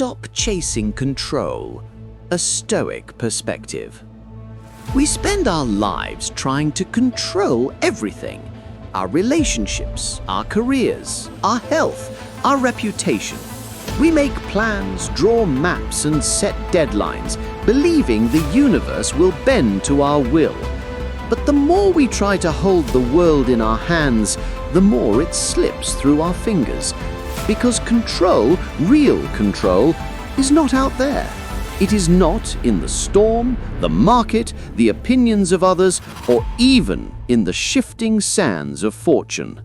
Stop chasing control, a Stoic perspective. We spend our lives trying to control everything: our relationships, our careers, our health, our reputation. We make plans, draw maps, and set deadlines, believing the universe will bend to our will. But the more we try to hold the world in our hands, the more it slips through our fingers. Because control, real control, is not out there. It is not in the storm, the market, the opinions of others, or even in the shifting sands of fortune.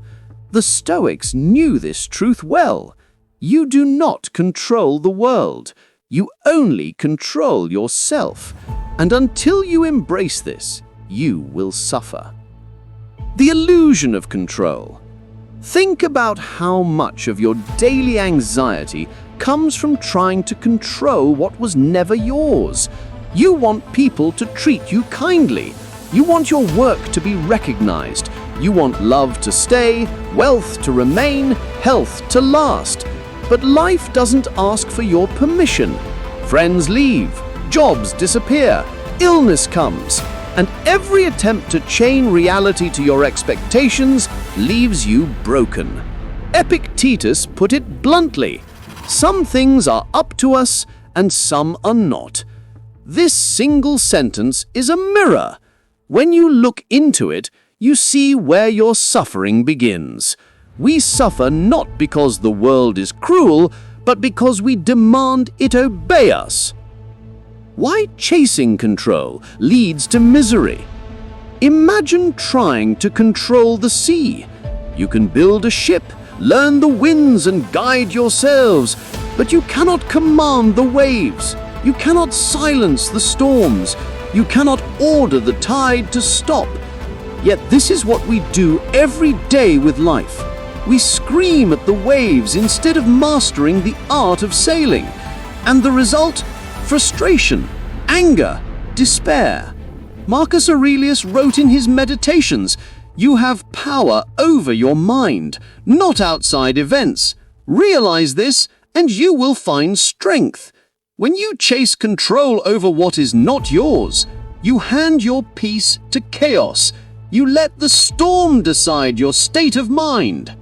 The Stoics knew this truth well. You do not control the world. You only control yourself. And until you embrace this, you will suffer. The illusion of control. Think about how much of your daily anxiety comes from trying to control what was never yours. You want people to treat you kindly. You want your work to be recognized. You want love to stay, wealth to remain, health to last. But life doesn't ask for your permission. Friends leave, jobs disappear, illness comes, and every attempt to chain reality to your expectations leaves you broken. Epictetus put it bluntly: some things are up to us and some are not. This single sentence is a mirror. When you look into it, you see where your suffering begins. We suffer not because the world is cruel, but because we demand it obey us. Why chasing control leads to misery? Imagine trying to control the sea. You can build a ship, learn the winds and guide yourselves, but you cannot command the waves. You cannot silence the storms. You cannot order the tide to stop. Yet this is what we do every day with life. We scream at the waves instead of mastering the art of sailing. And the result? Frustration, anger, despair. Marcus Aurelius wrote in his Meditations, "You have power over your mind, not outside events. Realize this, and you will find strength." When you chase control over what is not yours, you hand your peace to chaos. You let the storm decide your state of mind.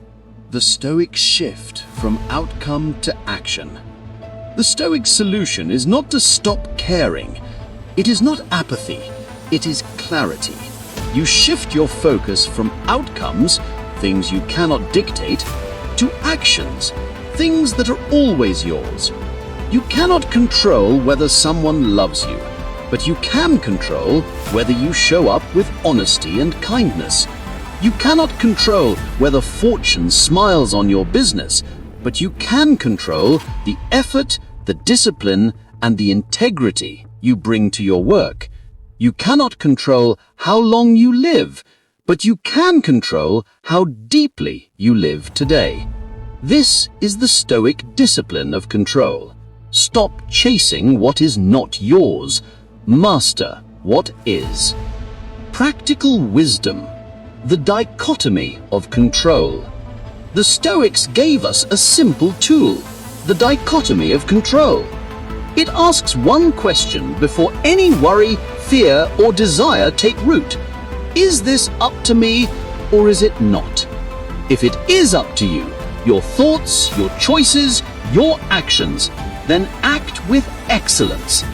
The Stoic shift from outcome to action. The Stoic solution is not to stop caring. It is not apathy. It is clarity. You shift your focus from outcomes, things you cannot dictate, to actions, things that are always yours. You cannot control whether someone loves you, but you can control whether you show up with honesty and kindness. You cannot control whether fortune smiles on your business, but you can control the effort, the discipline, and the integrity you bring to your work. You cannot control how long you live, but you can control how deeply you live today. This is the Stoic discipline of control. Stop chasing what is not yours. Master what is. Practical wisdom. The dichotomy of control. The Stoics gave us a simple tool, the dichotomy of control. It asks one question before any worry, fear, or desire take root. Is this up to me, or is it not? If it is up to you, your thoughts, your choices, your actions, then act with excellence.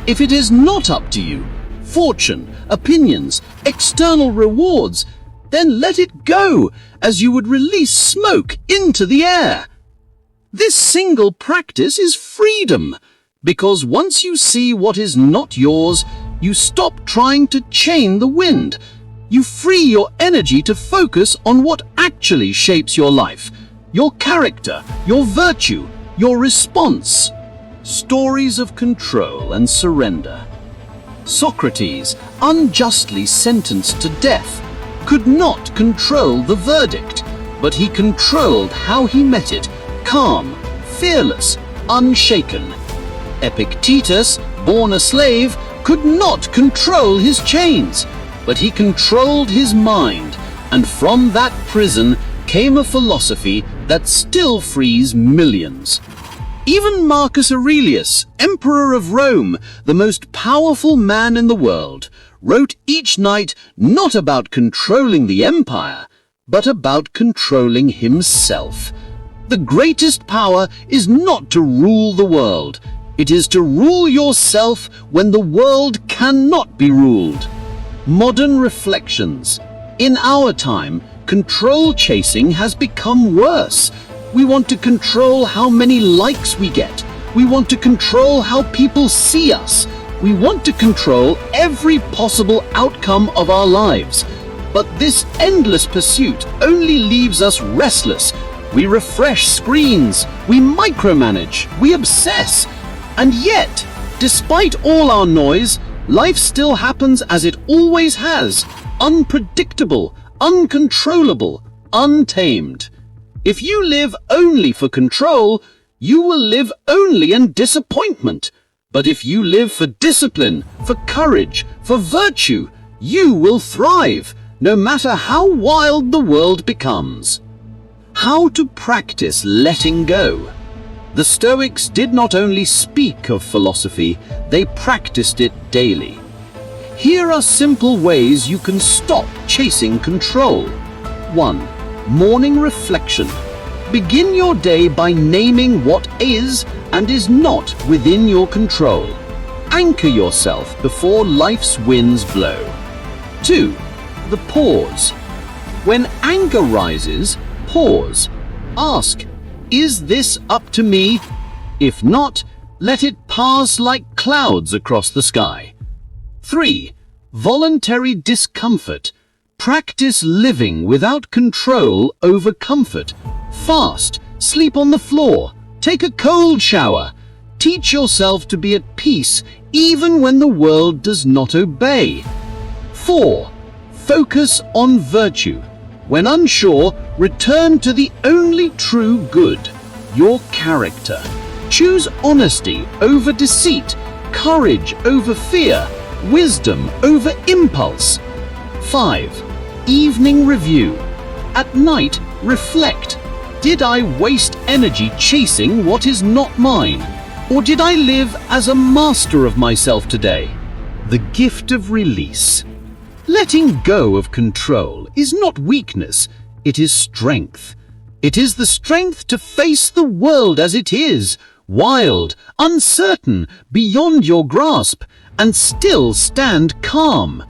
If it is not up to you, fortune, opinions, external rewards, then let it go as you would release smoke into the air. This single practice is freedom, because once you see what is not yours, you stop trying to chain the wind. You free your energy to focus on what actually shapes your life, your character, your virtue, your response. Stories of control and surrender. Socrates, unjustly sentenced to death, could not control the verdict, but he controlled how he met it, calm, fearless, unshaken. Epictetus, born a slave, could not control his chains, but he controlled his mind, and from that prison came a philosophy that still frees millions. Even Marcus Aurelius, Emperor of Rome, the most powerful man in the world, wrote each night not about controlling the empire, but about controlling himself. The greatest power is not to rule the world. It is to rule yourself when the world cannot be ruled. Modern reflections. In our time, control chasing has become worse. We want to control how many likes we get. We want to control how people see us. We want to control every possible outcome of our lives. But this endless pursuit only leaves us restless. We refresh screens, we micromanage, we obsess. And yet, despite all our noise, life still happens as it always has. Unpredictable, uncontrollable, untamed. If you live only for control, you will live only in disappointment. But if you live for discipline, for courage, for virtue, you will thrive, no matter how wild the world becomes. How to practice letting go. The Stoics did not only speak of philosophy, they practiced it daily. Here are simple ways you can stop chasing control. 1. Morning reflection. Begin your day by naming what is and is not within your control. Anchor yourself before life's winds blow. 2. The pause. When anger rises, pause. Ask, is this up to me? If not, let it pass like clouds across the sky. 3. Voluntary discomfort. Practice living without control over comfort. Fast, sleep on the floor, take a cold shower. Teach yourself to be at peace even when the world does not obey. 4. Focus on virtue. When unsure, return to the only true good, your character. Choose honesty over deceit, courage over fear, wisdom over impulse. 5. Evening review. At night, reflect. Did I waste energy chasing what is not mine? Or did I live as a master of myself today? The gift of release. Letting go of control is not weakness, it is strength. It is the strength to face the world as it is, wild, uncertain, beyond your grasp, and still stand calm.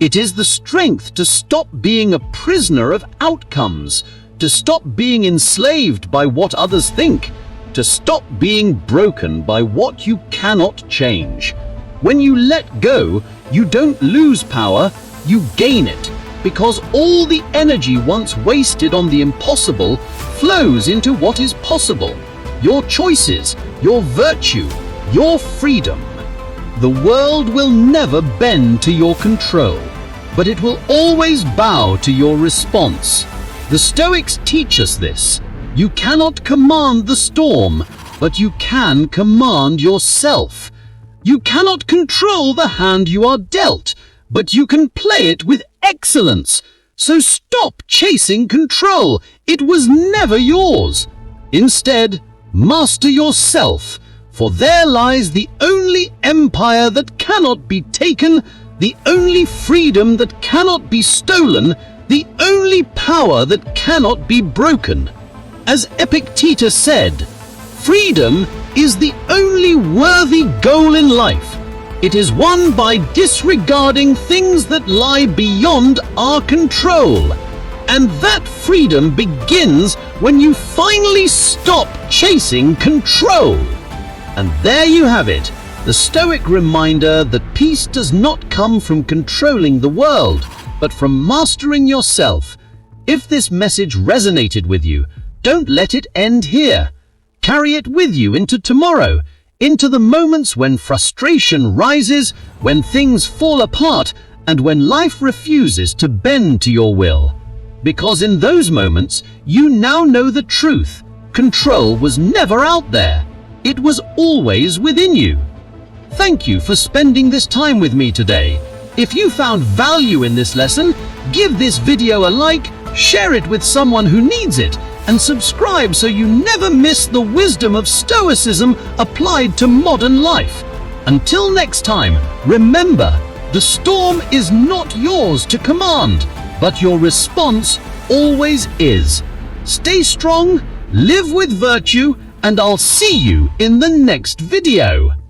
It is the strength to stop being a prisoner of outcomes, to stop being enslaved by what others think, to stop being broken by what you cannot change. When you let go, you don't lose power, you gain it, because all the energy once wasted on the impossible flows into what is possible. Your choices, your virtue, your freedom. The world will never bend to your control, but it will always bow to your response. The Stoics teach us this. You cannot command the storm, but you can command yourself. You cannot control the hand you are dealt, but you can play it with excellence. So stop chasing control. It was never yours. Instead, master yourself, for there lies the only empire that cannot be taken, the only freedom that cannot be stolen, the only power that cannot be broken. As Epictetus said, freedom is the only worthy goal in life. It is won by disregarding things that lie beyond our control. And that freedom begins when you finally stop chasing control. And there you have it, the Stoic reminder that peace does not come from controlling the world, but from mastering yourself. If this message resonated with you, don't let it end here. Carry it with you into tomorrow, into the moments when frustration rises, when things fall apart, and when life refuses to bend to your will. Because in those moments, you now know the truth. Control was never out there. It was always within you. Thank you for spending this time with me today. If you found value in this lesson, give this video a like, share it with someone who needs it, and subscribe so you never miss the wisdom of Stoicism applied to modern life. Until next time, remember, the storm is not yours to command, but your response always is. Stay strong, live with virtue, and I'll see you in the next video.